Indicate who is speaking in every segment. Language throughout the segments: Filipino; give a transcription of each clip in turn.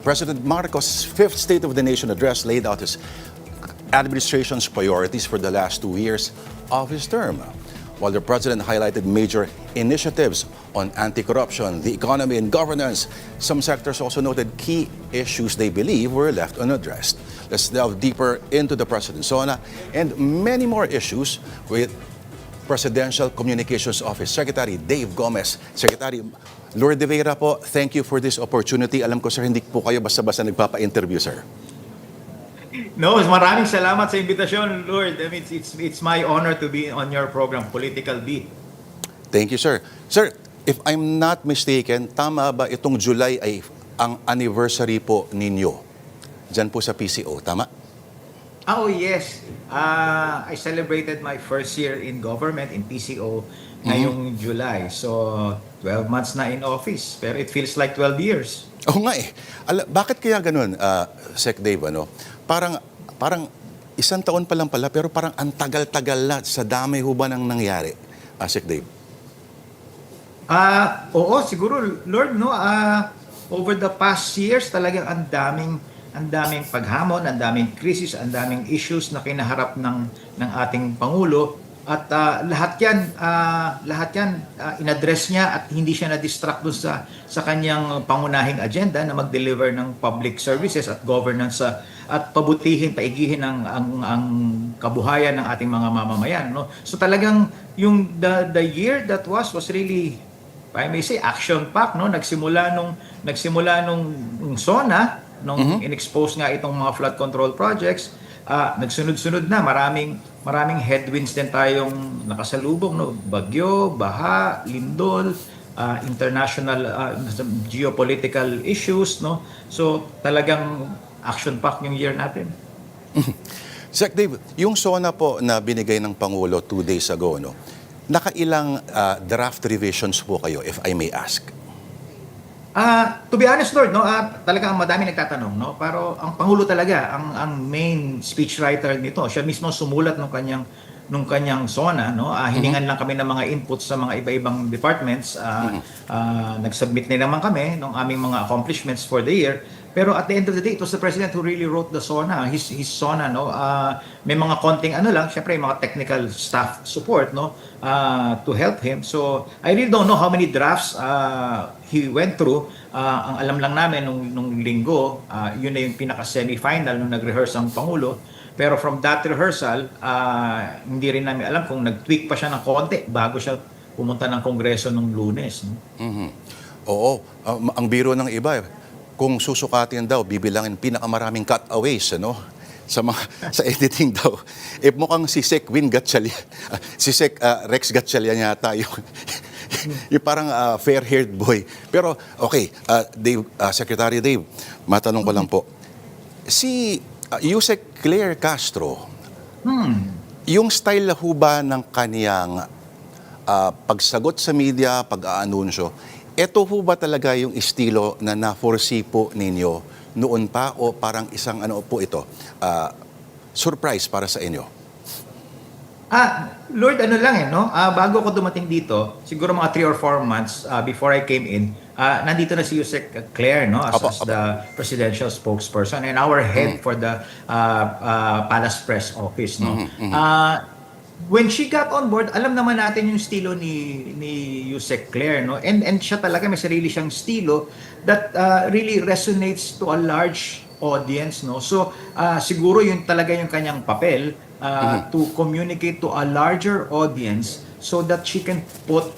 Speaker 1: President Marcos' fifth State of the Nation address laid out his administration's priorities for the last 2 years of his term. While the president highlighted major initiatives on anti-corruption, the economy, and governance, some sectors also noted key issues they believe were left unaddressed. Let's delve deeper into the President's SONA and many more issues with Presidential Communications Office Secretary Dave Gomez. Secretary Lord De Vera po, thank you for this opportunity. Alam ko sir, hindi po kayo basta-basta nagpapa-interview sir.
Speaker 2: No, maraming salamat sa invitasyon, Lord. I mean, it's my honor to be on your program, Political Beat.
Speaker 1: Thank you sir. Sir, if I'm not mistaken, tama ba itong July ay ang anniversary po ninyo dyan po sa PCO, tama?
Speaker 2: Oh, yes. I celebrated my first year in government, in PCO, ngayong July. So, 12 months na in office. Pero it feels like 12 years.
Speaker 1: Oo nga eh. Bakit kaya ganun, Sec Dave, ano? Parang isang taon pa lang pala, pero parang ang tagal-tagal na sa dami ho ba nang nangyari, Sec Dave?
Speaker 2: Oo, siguro, Lord, no? Over the past years, talagang ang daming paghamon, ang daming krisis, ang daming issues na kinaharap ng ating Pangulo. At lahat yan inaddress niya at hindi siya na-distract dun sa kanyang pangunahing agenda na mag-deliver ng public services at governance at pabutihin, paigihin ang kabuhayan ng ating mga mamamayan. No? So talagang yung the year that was really, I may say, action-packed. No? Nagsimula nung SONA, nung in-expose nga itong mga flood control projects, nagsunod-sunod na, maraming headwinds din tayong nakasalubong, no? Bagyo, baha, lindol, international geopolitical issues, no? So talagang action-packed yung year natin.
Speaker 1: Sec Dave, yung SONA po na binigay ng Pangulo 2 days ago, no? Nakailang draft revisions po kayo, if I may ask?
Speaker 2: To be honest, Lord, no, talagang madami nagtatanong, no? Pero ang Pangulo talaga, ang main speechwriter nito, siya mismo sumulat nung kanyang SONA, no? Hiningan lang kami ng mga inputs sa mga iba-ibang departments. Nag-submit na naman kami ng aming mga accomplishments for the year. Pero at the end of the day, it was the President who really wrote the SONA, his SONA, no? May mga konting lang, syempre mga technical staff support, no? To help him. So, I really don't know how many drafts he went through. Ang alam lang namin nung linggo, yun na yung pinaka-semi-final nung nag-rehearse ang Pangulo. Pero from that rehearsal, hindi rin namin alam kung nag-tweak pa siya ng konti bago siya pumunta ng Kongreso nung Lunes. No?
Speaker 1: Oo, ang biro ng iba, kung susukatin daw, bibilangin pinakamaraming cutaways, ano? Sa editing daw. Mukhang si Sec Win Gatchalian, si Sec Rex Gatchalian yata yung parang fair-haired boy. Pero okay, Dave, Secretary Dave, matanong ko lang po. Si Yusek Claire Castro, yung style ho ba ng kaniyang pagsagot sa media, pag-aanunsyo, ito ho ba talaga yung estilo na na-foresee po ninyo noon pa o parang isang po ito, surprise para sa inyo?
Speaker 2: Lord, no? Bago ko dumating dito, siguro mga 3 or 4 months before I came in, nandito na si Yusek Claire, no? As the presidential spokesperson and our head for the Palace Press Office, no? When she got on board, alam naman natin yung estilo ni Yusek Claire, no? And siya talaga may sarili siyang estilo that really resonates to a large audience, no? So siguro yun talaga yung kanyang papel, to communicate to a larger audience so that she can put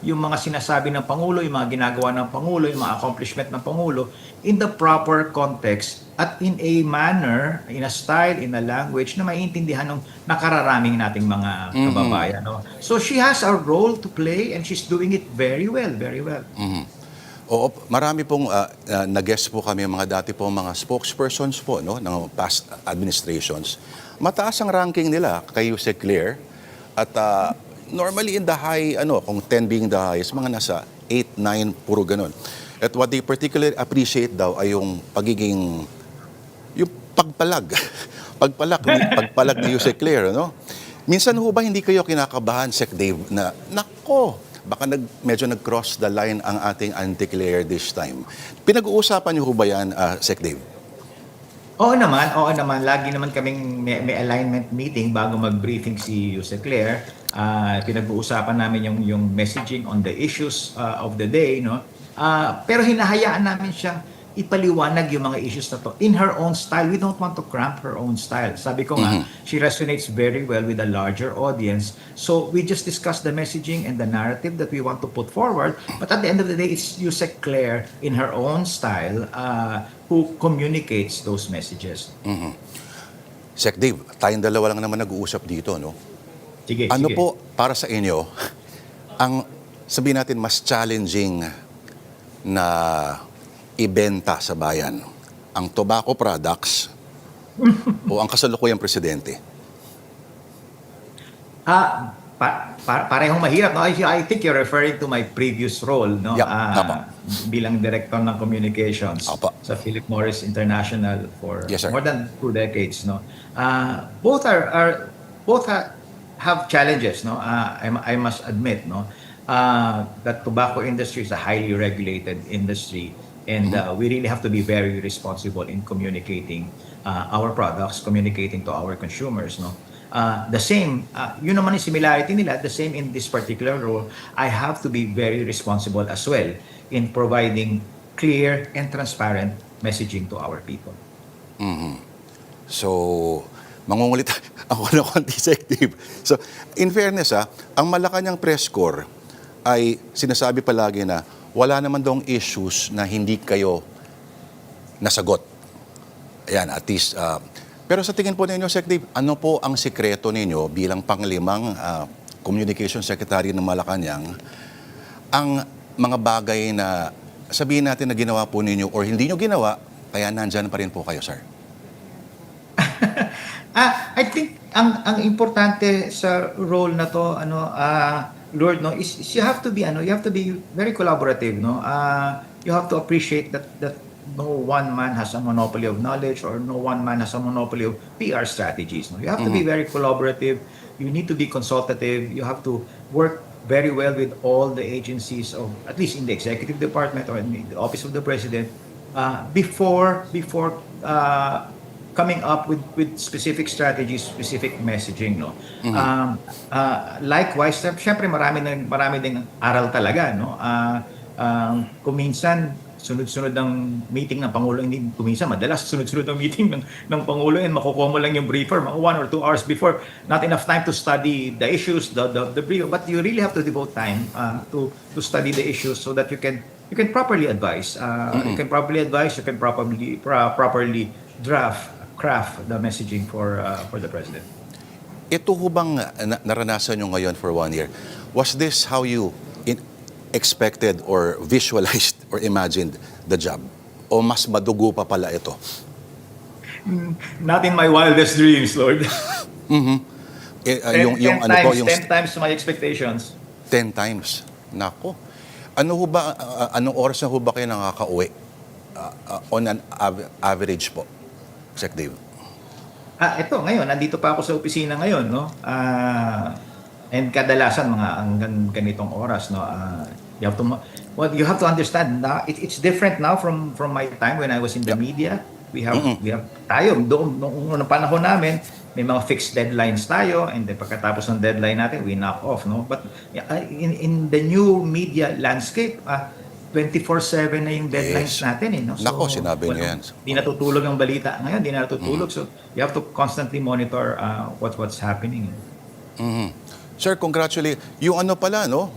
Speaker 2: yung mga sinasabi ng Pangulo, yung mga ginagawa ng Pangulo, yung mga accomplishment ng Pangulo in the proper context at in a manner, in a style, in a language na maiintindihan ng nakararaming nating mga kababayan. No? So she has a role to play and she's doing it very well, very well.
Speaker 1: Oo, marami pong nag-guest po kami, mga dati po mga spokespersons po, no, ng past administrations. Mataas ang ranking nila kay Yusek Claire at normally in the high, kung 10 being the highest, mga nasa 8, 9, puro ganun. At what they particularly appreciate daw ay yung pagiging, yung pagpalag ni Yusek Claire, no? Minsan ho ba hindi kayo kinakabahan, Sec Dave, na, nako, baka medyo nag-cross the line ang ating anti-Claire this time. Pinag-uusapan niyo ho ba yan, Sec Dave?
Speaker 2: Oo naman, oo naman. Lagi naman kaming may alignment meeting bago mag-briefing si Yuse Claire. Pinag-uusapan namin yung messaging on the issues of the day, no? Pero hinahayaan namin siyang ipaliwanag yung mga issues na to in her own style. We don't want to cramp her own style. Sabi ko nga, she resonates very well with a larger audience. So we just discuss the messaging and the narrative that we want to put forward. But at the end of the day, it's Yuse Claire in her own style who communicates those messages.
Speaker 1: Sec Dave, tayong dalawa lang naman nag-uusap dito, no?
Speaker 2: Sige,
Speaker 1: Ano
Speaker 2: sige.
Speaker 1: po, para sa inyo, ang sabihin natin mas challenging na ibenta sa bayan? Ang tobacco products o ang kasalukuyang presidente?
Speaker 2: Parehong mahirap, no? I think you're referring to my previous role, no?
Speaker 1: Yeah, tama.
Speaker 2: Bilang director ng communications
Speaker 1: Apa.
Speaker 2: sa Philip Morris International for
Speaker 1: Yes, sir.
Speaker 2: more than 2 decades, no? Both have challenges, no? I must admit, no? That tobacco industry is a highly regulated industry, and we really have to be very responsible in communicating our products, communicating to our consumers, no? The same, yun naman yung similarity nila, the same in this particular role, I have to be very responsible as well in providing clear and transparent messaging to our people.
Speaker 1: So, mangungulit ako na konti, Sec Dave. So, in fairness, ang Malacanang press corps ay sinasabi palagi na wala naman daw issues na hindi kayo nasagot. Ayan, at least. Pero sa tingin po ninyo, Sec Dave, ano po ang sikreto ninyo bilang panglimang Communication Secretary ng Malacanang, ang mga bagay na sabihin natin na ginawa po ninyo or hindi nyo ginawa, kaya nandyan pa rin po kayo, sir?
Speaker 2: I think ang importante sa role na to, Lord, no, is you have to be very collaborative, no. You have to appreciate that no one man has a monopoly of knowledge, or no one man has a monopoly of PR strategies. No? You have to be very collaborative. You need to be consultative. You have to work very well with all the agencies of, at least in the executive department or in the office of the president, before coming up with specific strategies, specific messaging, no. Likewise, syempre marami ding aral talaga, no. Kung minsan sunod-sunod ang meeting ng Pangulo, hindi kuminsan, madalas sunod-sunod ang meeting ng Pangulo, and makukuha mo lang yung briefer mga 1 or 2 hours before, not enough time to study the issues, the brief, but you really have to devote time to study the issues so that you can properly advise. You can properly advise, you can properly craft the messaging for the president.
Speaker 1: Ito ho bang naranasan nyo ngayon for 1 year? Was this how you expected or visualized or imagined the job? O mas madugo pa pala ito?
Speaker 2: Not in my wildest dreams, Lord.
Speaker 1: 10
Speaker 2: times my expectations.
Speaker 1: 10 times. Nako. Ano ho ba, anong oras na ho ba kayo nakaka-uwi? On an average po, Sec Dave?
Speaker 2: Ito, ngayon, nandito pa ako sa opisina ngayon, no? And kadalasan mga hanggang ganitong oras, no? You have to understand na it's different now from my time when I was in the media. We have tayo doon nung unang panahon namin, may mga fixed deadlines tayo, and then pagkatapos ng deadline natin, we knock off, no? But in the new media landscape, 24/7 na yung deadlines natin, eh, no? So,
Speaker 1: Nako, sinabi niyo yan.
Speaker 2: Di natutulog ang balita ngayon, di natutulog. So you have to constantly monitor what's happening.
Speaker 1: Sir, congratulations. Yung ano pala, no?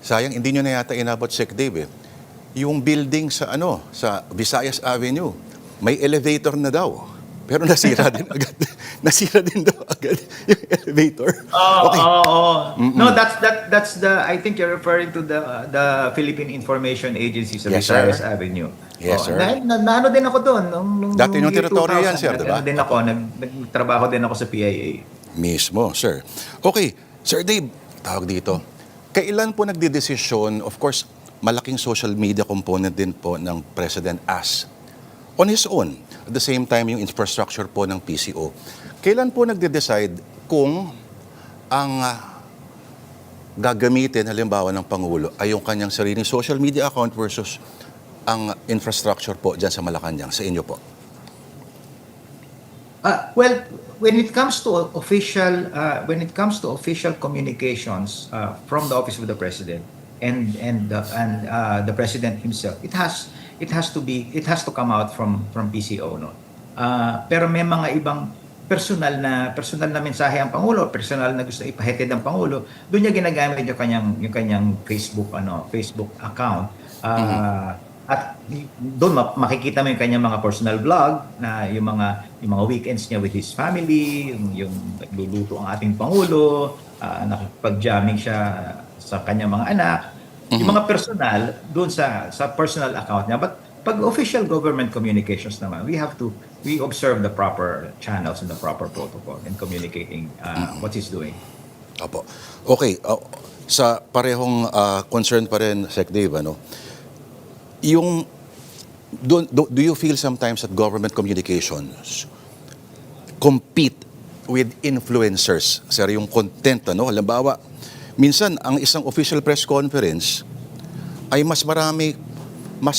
Speaker 1: Sayang, hindi nyo na yata inabot, Sec Dave, eh. Yung building sa Visayas Avenue, may elevator na daw. Pero nasira din agad. Nasira din daw agad yung elevator. Okay.
Speaker 2: No, that's I think you're referring to the Philippine Information Agency sa
Speaker 1: Yes,
Speaker 2: Visayas
Speaker 1: sir.
Speaker 2: Avenue.
Speaker 1: Yes, sir.
Speaker 2: Naano din ako doon nung
Speaker 1: Dati yung
Speaker 2: year
Speaker 1: teritoryo yan,
Speaker 2: 2000,
Speaker 1: sir, diba?
Speaker 2: Din ako, nagtrabaho din ako sa PIA.
Speaker 1: Mismo, sir. Okay, Sir Dave, tawag dito. Kailan po nagdidesisyon, of course, malaking social media component din po ng President as on his own. At the same time, yung infrastructure po ng PCO. Kailan po nagde-decide kung ang gagamitin halimbawa ng Pangulo ay yung kanyang sariling social media account versus ang infrastructure po dyan sa Malacanang, sa inyo po?
Speaker 2: Well, when it comes to official communications from the office of the president and the president himself, it has to come out from PCO, no. Pero may mga ibang personal na mensahe ang Pangulo, personal na gusto ipahatid ng Pangulo, doon niya ginagamit yung kanyang Facebook account. At doon makikita mo yung kanyang mga personal vlog na yung mga weekends niya with his family, yung nagluluto ang ating Pangulo, nakipag-jamming siya sa kanyang mga anak. Yung mga personal doon sa personal account niya. But pag official government communications naman, we observe the proper channels and the proper protocol in communicating what he's doing.
Speaker 1: Opo. Okay, sa parehong concern pa rin, Sec Dave, yung do you feel sometimes that government communications compete with influencers? Sir, yung content, halimbawa, minsan ang isang official press conference ay mas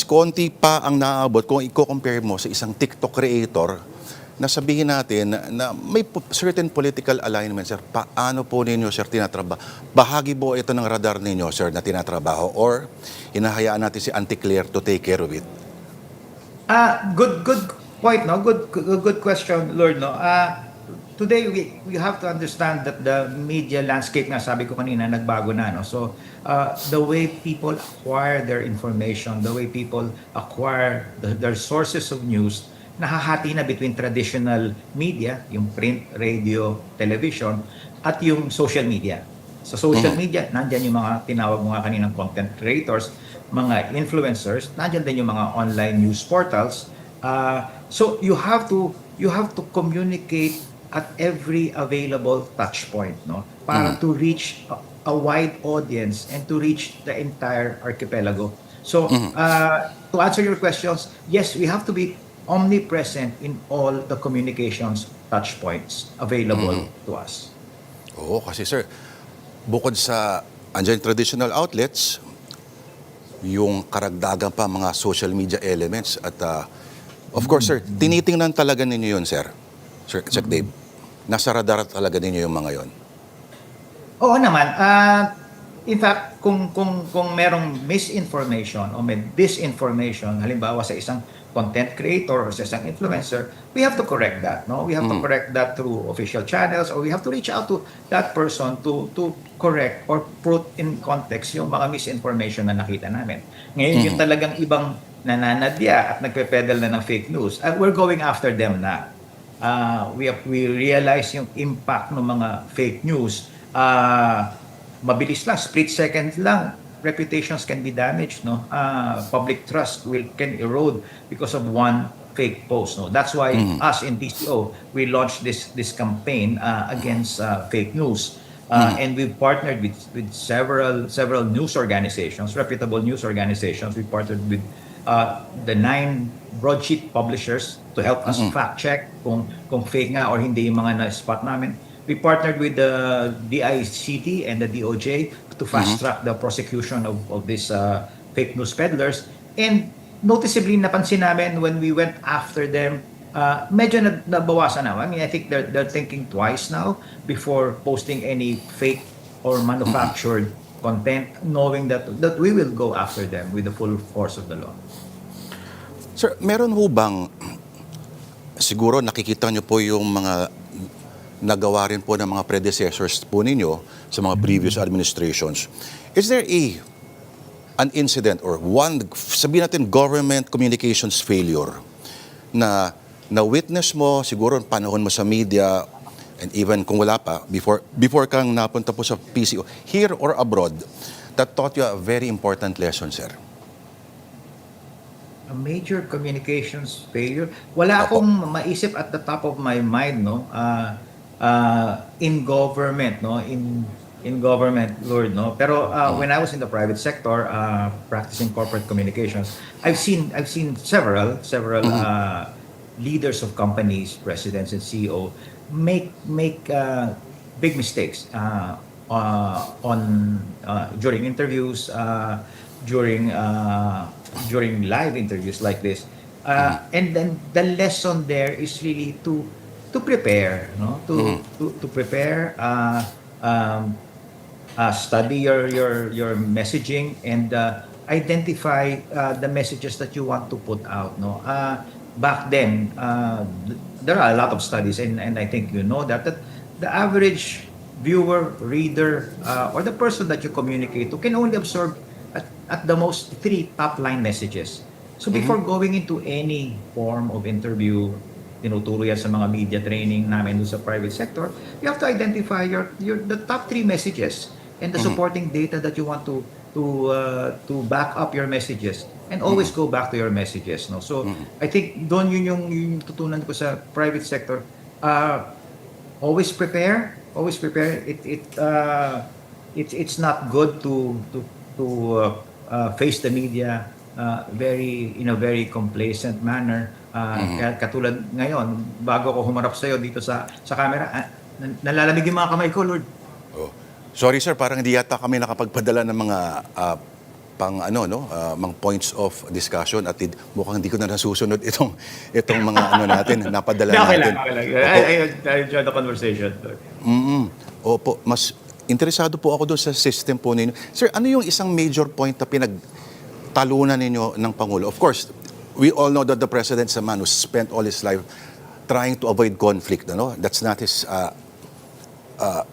Speaker 1: konti pa ang naaabot kung i-compare mo sa isang TikTok creator na sabihin natin na may certain political alignment, sir. Paano po ninyo, sir, tinatrabaho? Bahagi po ito ng radar ninyo, sir, na tinatrabaho? Or hinahayaan natin si Auntie Claire to take care of it?
Speaker 2: Good point, no? Good question, Lord, no? Today we have to understand that the media landscape, nga sabi ko kanina, nagbago na, no. So the way people acquire their information, the way people acquire their sources of news, nahahati na between traditional media, yung print, radio, television, at yung social media. Sa social media, nandyan yung mga tinawag mo nga kaninang content creators, mga influencers, nandyan din yung mga online news portals. So you have to communicate at every available touch point, no, para to reach a wide audience and to reach the entire archipelago. So to answer your questions, yes, we have to be omnipresent in all the communications touch points available to us.
Speaker 1: Oo, kasi sir, bukod sa andyan traditional outlets, yung karagdagan pa mga social media elements at of course, sir, tinitingnan talaga ninyo yun, sir. Sir Dave, nasa radar talaga ninyo yung mga yon.
Speaker 2: Oo naman. In fact, kung merong misinformation o may disinformation, halimbawa sa isang content creator or sa isang influencer, we have to correct that, no? We have to correct that through official channels, or we have to reach out to that person to correct or put in context yung mga misinformation na nakita namin. Ngayon, yung talagang ibang nananadya at nagpe-peddle na ng fake news, we're going after them na. We realize yung impact ng mga fake news. Mabilis lang, split seconds lang, reputations can be damaged, no. Public trust can erode because of one fake post, no. That's why us in PCO, we launched this campaign against fake news, and we've partnered with several news organizations, reputable news organizations. We partnered with the 9 broadsheet publishers to help us fact check kung fake nga or hindi yung mga na-spot namin. We partnered with the DICT and the DOJ to fast-track the prosecution of these fake news peddlers. And noticeably, napansin namin when we went after them, medyo nabawasan na. I mean, I think they're thinking twice now before posting any fake or manufactured content, knowing that we will go after them with the full force of the law.
Speaker 1: Sir, meron ho bang, siguro nakikita nyo po yung mga nagawa rin po ng mga predecessors po ninyo sa mga previous administrations. Is there an incident or one, sabihin natin, government communications failure na witness mo, siguro panahon mo sa media, and even kung wala pa, before kang napunta po sa PCO, here or abroad, that taught you a very important lesson, sir?
Speaker 2: A major communications failure? Wala akong maisip at the top of my mind, no? In government, no? In government, Lord, no? Pero when I was in the private sector, practicing corporate communications, I've seen several leaders of companies, presidents and CEO make big mistakes during interviews, during live interviews like this. And then the lesson there is really to prepare, no? To prepare, study your messaging, and identify the messages that you want to put out, no? Back then, there are a lot of studies, and I think you know that the average viewer, reader, or the person that you communicate to can only absorb at the most three top line messages. So before going into any form of interview, tinuturo yan sa mga media training namin doon sa private sector, you have to identify the top three messages and the supporting data that you want to back up your messages, and always go back to your messages, no? So I think doon yung tutunan ko sa private sector. Always prepare. It's not good to face the media in a very complacent manner. Kaya katulad ngayon, bago ko humarap sa iyo dito sa camera, nalalamig yung mga kamay ko, Lord.
Speaker 1: Oh. Sorry sir, parang hindi yata kami nakapagpadala ng mga mga points of discussion, at mukhang hindi ko na nasusunod itong mga natin, napadala natin.
Speaker 2: Okay lang. I enjoy the conversation.
Speaker 1: Opo, mas interesado po ako doon sa system po ninyo. Sir, ano yung isang major point na pinagtalunan ninyo ng Pangulo? Of course, we all know that the President is a man who spent all his life trying to avoid conflict. That's not his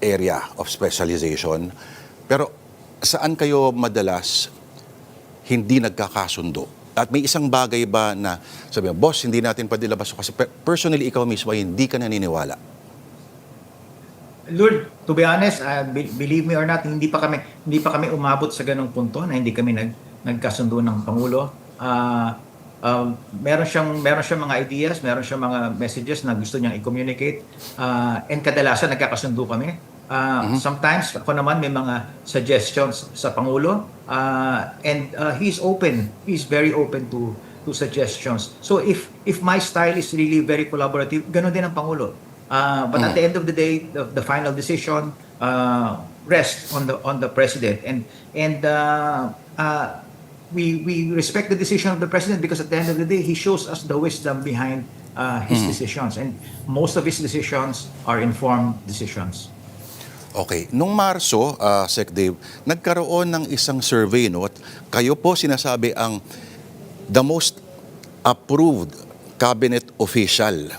Speaker 1: area of specialization. Pero saan kayo madalas hindi nagkakasundo? At may isang bagay ba na sabi mo, boss, hindi natin pwede labas kasi personally ikaw mismo ay hindi ka naniniwala?
Speaker 2: Lord, to be honest, believe me or not, hindi pa kami umabot sa ganung punto na hindi kami nagkasundo ng Pangulo. Meron siyang mga ideas, meron siyang mga messages na gusto niyang i-communicate, and kadalasan nagkakasundo kami. Sometimes ako naman may mga suggestions sa Pangulo, and he's very open to suggestions. So if my style is really very collaborative, ganoon din ang Pangulo. But at the end of the day, the final decision rests on the president, and we respect the decision of the president, because at the end of the day, he shows us the wisdom behind his decisions, and most of his decisions are informed decisions.
Speaker 1: Okay. Nung Marso, Sec Dave, nagkaroon ng isang survey, no? At kayo po sinasabi ang the most approved cabinet official.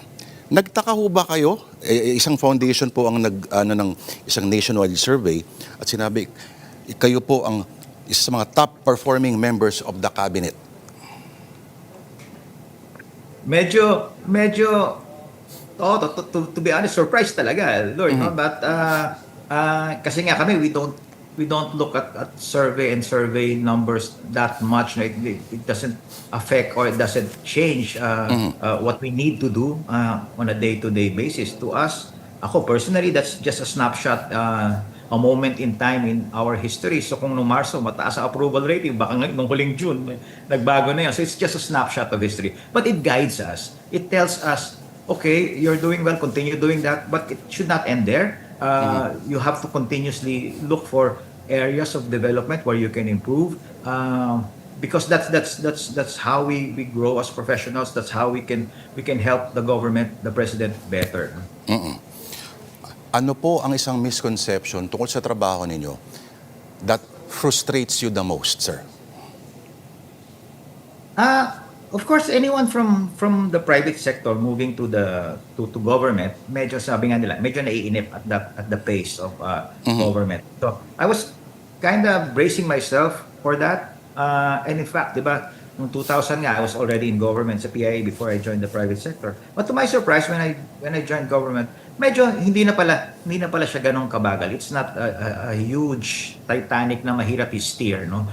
Speaker 1: Nagtaka ho ba kayo? Isang foundation po ang ng isang nationwide survey, at sinabi kayo po ang isa sa mga top performing members of the cabinet. Medyo
Speaker 2: to be honest, surprised talaga, Lord, no? But kasi nga kami, we don't look at survey numbers that much. No? It doesn't affect, or it doesn't change what we need to do on a day-to-day basis. To us, ako personally, that's just a snapshot, a moment in time in our history. So kung noong Marso mataas ang approval rating, baka nung huling June nagbago na yan. So it's just a snapshot of history. But it guides us. It tells us, okay, you're doing well, continue doing that, but it should not end there. You have to continuously look for areas of development where you can improve, because that's how we grow as professionals. That's how we can help the government, the president better.
Speaker 1: Ano po ang isang misconception tungkol sa trabaho ninyo that frustrates you the most, sir?
Speaker 2: Of course, anyone from the private sector moving to government, medyo sabi nga nila, medyo naiinip at the pace of government. So I was kind of bracing myself for that. And in fact, diba, noong 2000 nga, I was already in government sa PIA before I joined the private sector. But to my surprise, when I joined government, medyo hindi na pala siya ganong kabagal. It's not a huge Titanic na mahirap i-steer, no?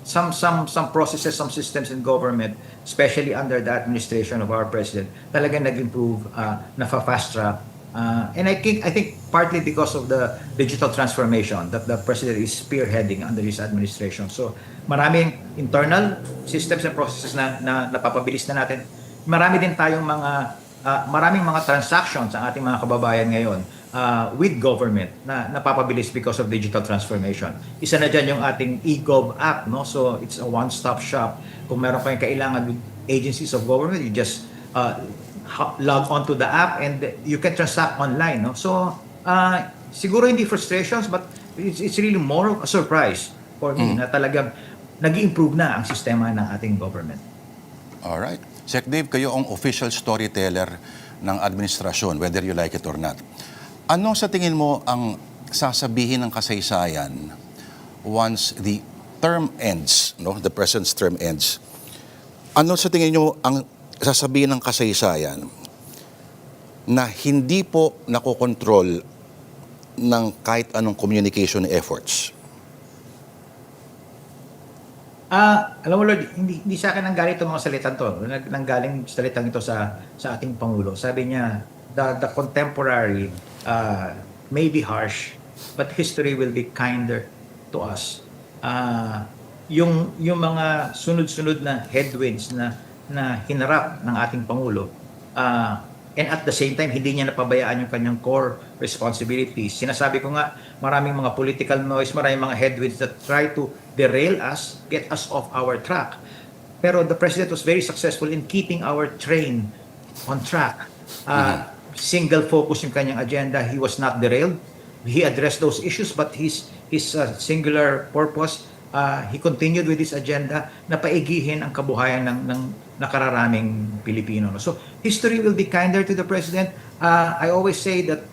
Speaker 2: Some processes, some systems in government, especially under the administration of our president, talagang nag-improve, na-fast track. And I think partly because of the digital transformation that the president is spearheading under his administration. So maraming internal systems and processes na napapabilis na natin. Marami din tayong mga maraming mga transactions ang ating mga kababayan ngayon with government na napapabilis because of digital transformation. Isa na dyan yung ating eGov app, no? So it's a one-stop shop. Kung meron kayong kailangan with agencies of government, you just log on to the app and you can transact online, no? So siguro hindi frustrations, but it's really more of a surprise for me na talagang nag-improve na ang sistema ng ating government.
Speaker 1: Alright. Sec Dave, kayo ang official storyteller ng administrasyon, whether you like it or not. Ano sa tingin mo ang sasabihin ng kasaysayan once the term ends, no? The president's term ends? Ano sa tingin nyo ang sasabihin ng kasaysayan na hindi po nakokontrol ng kahit anong communication efforts?
Speaker 2: Alam mo Lord, hindi sa akin nanggaling itong mga salitan to. Nanggaling salitang ito sa ating Pangulo. Sabi niya, the contemporary may be harsh, but history will be kinder to us. Yung mga sunod-sunod na headwinds na hinarap ng ating Pangulo, and at the same time, hindi niya napabayaan yung kanyang core responsibilities. Sinasabi ko nga, maraming mga political noise, maraming mga headwinds that try to derail us, get us off our track. Pero the President was very successful in keeping our train on track. Single focus yung kanyang agenda. He was not derailed. He addressed those issues, but his singular purpose, he continued with his agenda na paigihin ang kabuhayan ng nakararaming Pilipino. So, history will be kinder to the President. I always say that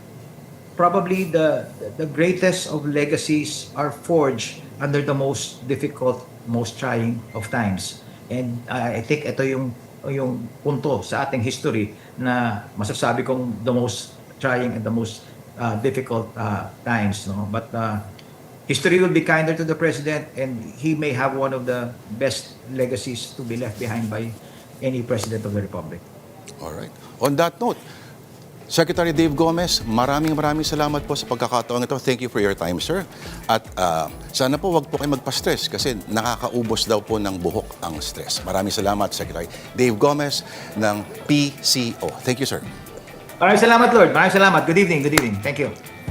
Speaker 2: probably the greatest of legacies are forged under the most difficult, most trying of times. And I think ito yung punto sa ating history na masasabi kong the most trying and the most difficult times. No? But history will be kinder to the President, and he may have one of the best legacies to be left behind by any President of the Republic.
Speaker 1: All right. On that note, Secretary Dave Gomez, maraming salamat po sa pagkakataon ito. Thank you for your time, sir. At sana po wag po kayo magpa-stress kasi nakakaubos daw po ng buhok ang stress. Maraming salamat, Secretary Dave Gomez ng PCO. Thank you, sir.
Speaker 2: Maraming salamat, Lord. Maraming salamat. Good evening. Good evening. Thank you.